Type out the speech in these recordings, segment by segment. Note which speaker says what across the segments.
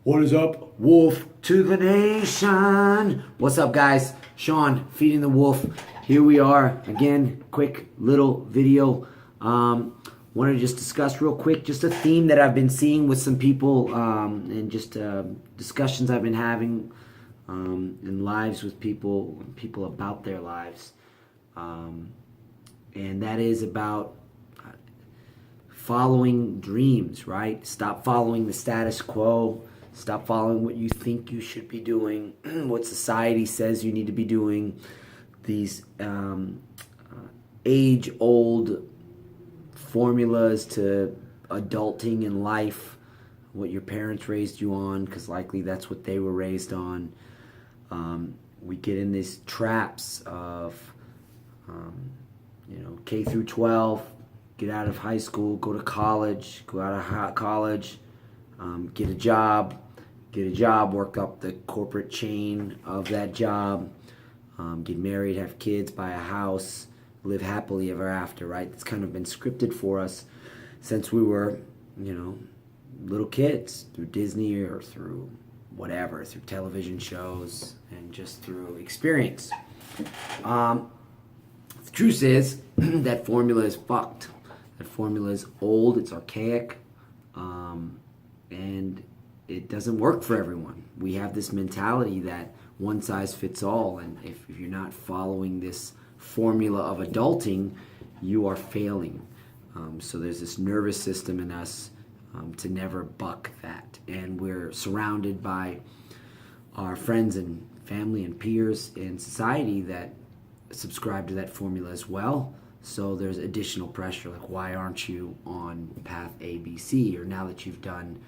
Speaker 1: What is up, wolf to the nation? What's up, guys? Sean, feeding the wolf. Here we are again. Quick little video. Wanted to just discuss real quick just a theme that I've been seeing with some people, and just discussions I've been having in lives with people about their lives, and that is about following dreams. Right? Stop following the status quo. Stop following what you think you should be doing, what society says you need to be doing. These age-old formulas to adulting in life, what your parents raised you on, because likely that's what they were raised on. We get in these traps of, K through 12, get out of high school, go to college, go out of college, get a job, work up the corporate chain of that job, get married, have kids, buy a house, live happily ever after, right? It's kind of been scripted for us since we were, little kids, through Disney or through whatever, through television shows and just through experience. The truth is that formula is fucked. That formula is old, it's archaic, and it doesn't work for everyone. We have this mentality that one size fits all, and if you're not following this formula of adulting, you are failing. So there's this nervous system in us to never buck that, and we're surrounded by our friends and family and peers in society that subscribe to that formula as well. So there's additional pressure, like, why aren't you on path A, B, C? Or now that you've gotten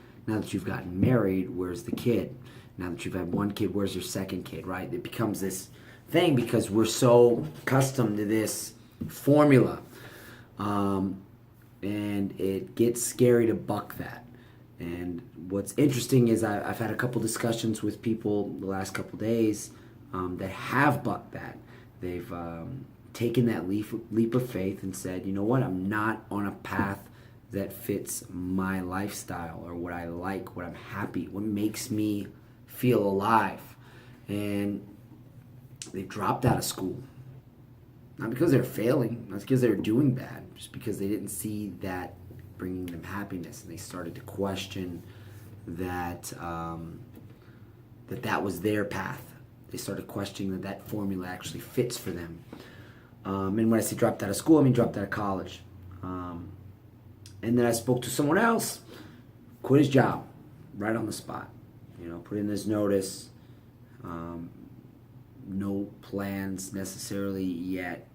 Speaker 1: married, where's the kid? Now that you've had one kid, where's your second kid, right? It becomes this thing because we're so accustomed to this formula. And it gets scary to buck that. And what's interesting is I've had a couple discussions with people the last couple days that have bucked that. They've taken that leap of faith and said, you know what, I'm not on a path that fits my lifestyle or what I like, what I'm happy, what makes me feel alive. And they dropped out of school. Not because they're failing, not because they were doing bad, just because they didn't see that bringing them happiness. And they started to question that that was their path. They started questioning that formula actually fits for them. And when I say dropped out of school, I mean dropped out of college. And then I spoke to someone else, quit his job right on the spot. Put in his notice. No plans necessarily yet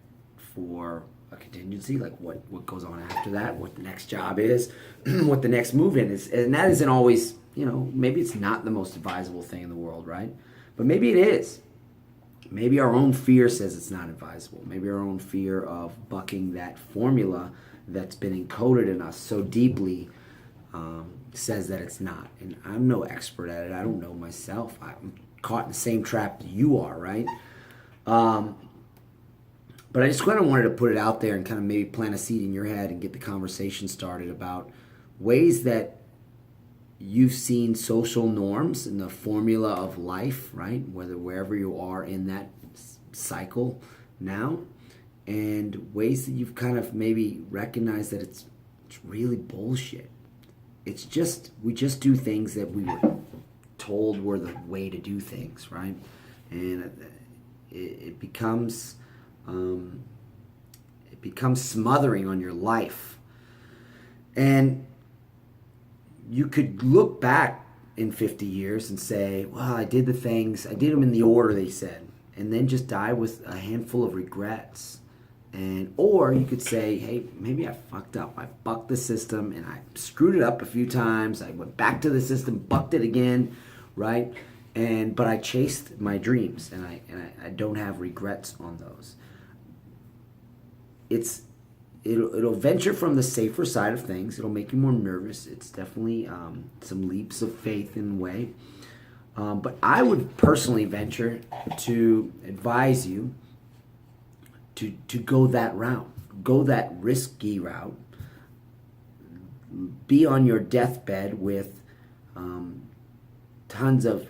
Speaker 1: for a contingency, like what goes on after that, what the next job is, what the next move in is. And that isn't always, maybe it's not the most advisable thing in the world, right? But maybe it is. Maybe our own fear says it's not advisable. Maybe our own fear of bucking that formula that's been encoded in us so deeply says that it's not. And I'm no expert at it. I don't know myself. I'm caught in the same trap that you are, right? But I just kind of wanted to put it out there and kind of maybe plant a seed in your head and get the conversation started about ways that you've seen social norms and the formula of life, right? Wherever you are in that cycle now, and ways that you've kind of maybe recognized that it's really bullshit. It's just, we just do things that we were told were the way to do things, right? And it becomes smothering on your life. And you could look back in 50 years and say, well, I did them in the order they said, and then just die with a handful of regrets. Or you could say, hey, maybe I fucked up. I bucked the system and I screwed it up a few times. I went back to the system, bucked it again, right? But I chased my dreams, and I don't have regrets on those. It'll venture from the safer side of things. It'll make you more nervous. It's definitely some leaps of faith in a way. But I would personally venture to advise you to go that route. Go that risky route. Be on your deathbed with tons of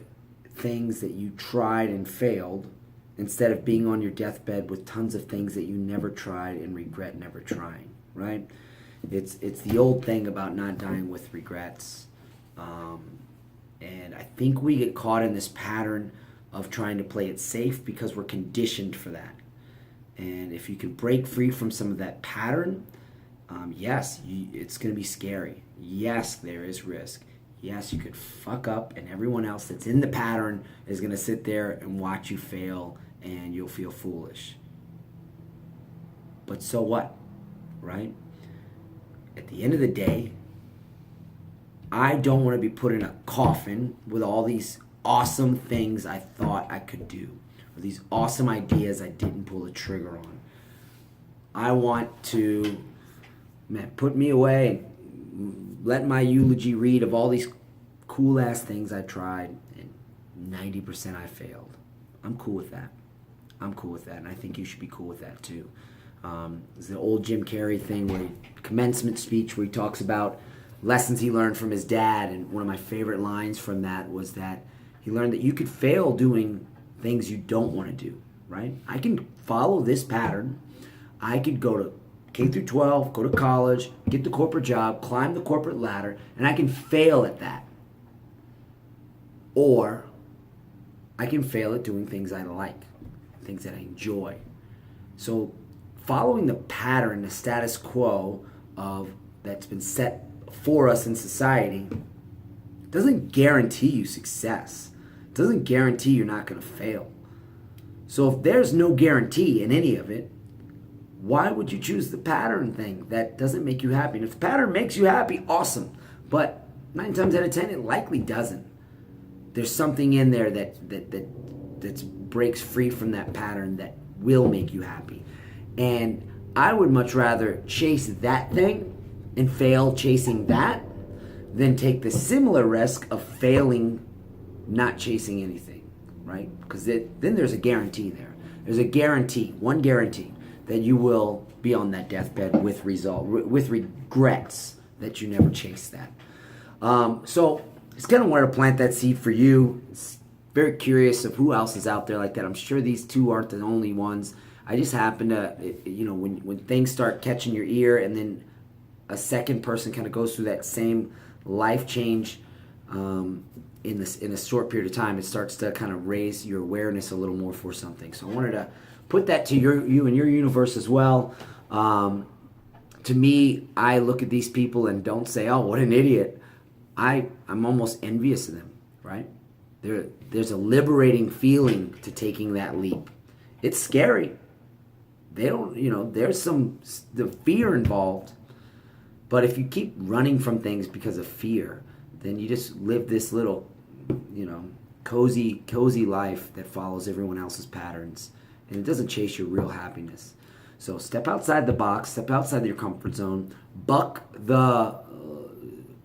Speaker 1: things that you tried and failed, instead of being on your deathbed with tons of things that you never tried and regret never trying, right? It's the old thing about not dying with regrets. And I think we get caught in this pattern of trying to play it safe because we're conditioned for that. And if you can break free from some of that pattern, yes, it's going to be scary. Yes, there is risk. Yes, you could fuck up, and everyone else that's in the pattern is going to sit there and watch you fail, and you'll feel foolish. But so what, right? At the end of the day, I don't want to be put in a coffin with all these awesome things I thought I could do, or these awesome ideas I didn't pull the trigger on. I want to, put me away and let my eulogy read of all these cool ass things I tried, and 90% I failed. I'm cool with that. I'm cool with that, and I think you should be cool with that too. It's the old Jim Carrey thing, where commencement speech, where he talks about lessons he learned from his dad, and one of my favorite lines from that was that he learned that you could fail doing things you don't want to do, right? I can follow this pattern. I could go to K through 12, go to college, get the corporate job, climb the corporate ladder, and I can fail at that. Or I can fail at doing things I like, things that I enjoy. So following the pattern, the status quo of that's been set for us in society, doesn't guarantee you success. It doesn't guarantee you're not going to fail. So if there's no guarantee in any of it, why would you choose the pattern thing that doesn't make you happy? And if the pattern makes you happy, awesome. But 9 times out of 10, it likely doesn't. There's something in there that breaks free from that pattern that will make you happy. And I would much rather chase that thing and fail chasing that than take the similar risk of failing not chasing anything, right? Because then there's a guarantee there. There's a guarantee, one guarantee, that you will be on that deathbed with regrets that you never chased that. So just kind of wanted to plant that seed for you. It's very curious of who else is out there like that. I'm sure these two aren't the only ones. I just happen to, when things start catching your ear, and then a second person kind of goes through that same life change in a short period of time, it starts to kind of raise your awareness a little more for something. So I wanted to put that to you and your universe as well. To me, I look at these people and don't say, "Oh, what an idiot." I'm almost envious of them, right? There's a liberating feeling to taking that leap. It's scary. They don't, there's the fear involved. But if you keep running from things because of fear, then you just live this little, cozy life that follows everyone else's patterns, and it doesn't chase your real happiness. So step outside the box, step outside your comfort zone, buck the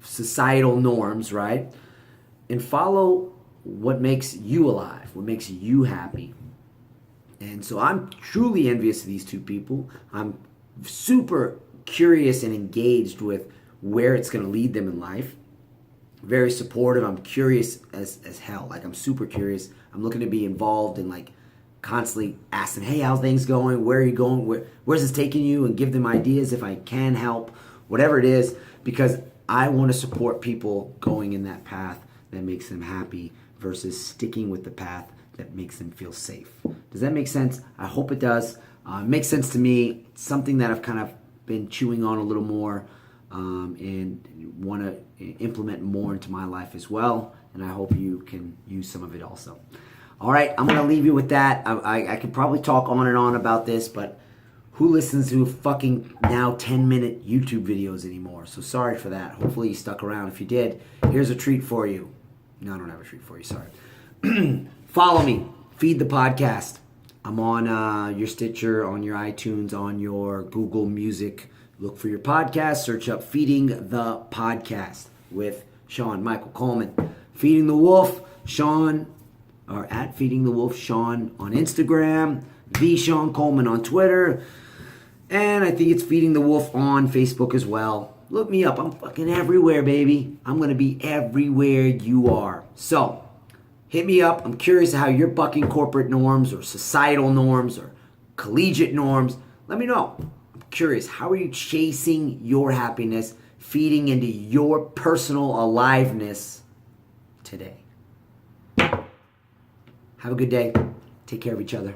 Speaker 1: societal norms, right? And follow what makes you alive, what makes you happy. And so I'm truly envious of these two people. I'm super curious and engaged with where it's going to lead them in life. Very supportive. I'm curious as hell. Like, I'm super curious. I'm looking to be involved and constantly asking, "Hey, how's things going? Where are you going? Where's this taking you?" And give them ideas if I can help, whatever it is, because I want to support people going in that path that makes them happy versus sticking with the path that makes them feel safe. Does that make sense? I hope it does. It makes sense to me. It's something that I've kind of been chewing on a little more and want to implement more into my life as well. And I hope you can use some of it also. All right, I'm going to leave you with that. I could probably talk on and on about this, but who listens to fucking now 10-minute YouTube videos anymore? So sorry for that. Hopefully you stuck around. If you did, here's a treat for you. No, I don't have a treat for you. Sorry. Follow me. Feed the podcast. I'm on your Stitcher, on your iTunes, on your Google Music. Look for your podcast. Search up Feeding the Podcast with Sean Michael Coleman. Feeding the Wolf, Sean, or at Feeding the Wolf, Sean on Instagram. The Sean Coleman on Twitter. And I think it's Feeding the Wolf on Facebook as well. Look me up. I'm fucking everywhere, baby. I'm going to be everywhere you are. So, Hit me up. I'm curious how you're bucking corporate norms or societal norms or collegiate norms. Let me know. I'm curious. How are you chasing your happiness, feeding into your personal aliveness today? Have a good day. Take care of each other.